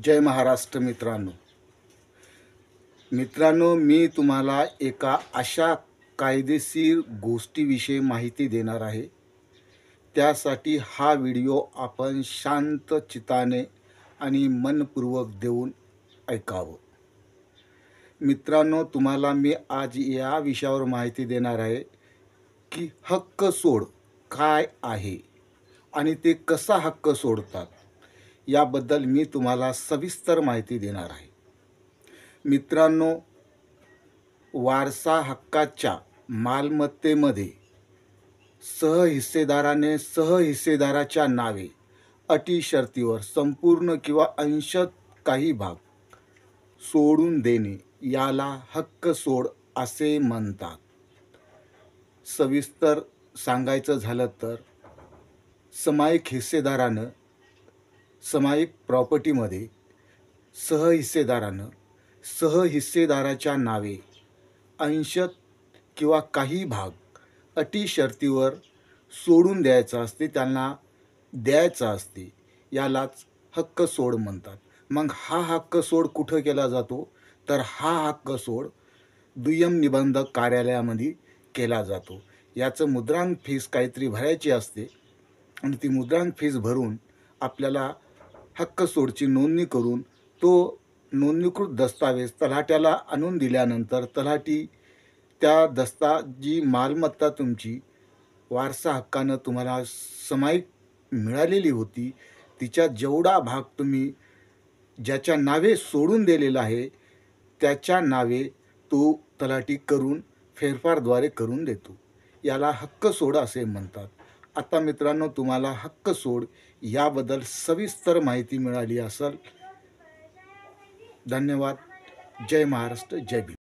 जय महाराष्ट्र मित्रांनो, मी तुम्हाला एका अशा कायदेशीर गोष्टीविषयी माहिती देणार आहे. त्यासाठी हा व्हिडिओ आपण शांत चित्ताने आणि मनपूर्वक देऊन ऐकावं. मित्रांनो, तुम्हाला मी आज या विषयावर माहिती देणार आहे की हक्क सोड काय आहे आणि ते कसा हक्क सोडतात याबद्दल मी तुम्हाला सविस्तर माहिती देणार आहे. मित्रांनो, वारसा हक्काच्या मालमत्तेमध्ये सहहिस्सेदाराच्या नावे अटी शर्तीवर संपूर्ण किंवा अंशतः काही भाग सोडून देणे याला हक्क सोड असे म्हणतात. सविस्तर सांगायचं झालं तर सामायिक हिस्सेदारानं सामायिक प्रॉपर्टीमध्ये सहहिस्सेदाराच्या नावे अंशतः किंवा काही भाग अटी शर्तीवर सोडून द्यायचा असते, त्यांना द्यायचा असते. यालाच हक्क सोड म्हणतात. मग हा हक्क सोड कुठं केला जातो तर हा हक्क सोड दुय्यम निबंधक कार्यालयामध्ये केला जातो. याचं मुद्रांक फीस काहीतरी भरायची असते आणि ती मुद्रांक फीस भरून आपल्याला हक्क सोडची नोंदणी करून तो नोंदणीकृत दस्तावेज तलाट्याला आणून दिल्यानंतर तलाठी त्या जी मालमत्ता तुमची वारसा हक्कानं तुम्हाला सामायिक मिळालेली होती, तिच्या जेवढा भाग तुम्ही ज्याच्या नावे सोडून दिलेला आहे त्याच्या नावे तो तलाठी करून फेरफारद्वारे करून देतो. याला हक्क सोड असे म्हणतात. आता मित्रांनो, तुम्हाला हक्क सोड याबद्दल सविस्तर माहिती मिळाली असेल. धन्यवाद. जय महाराष्ट्र, जय भीम.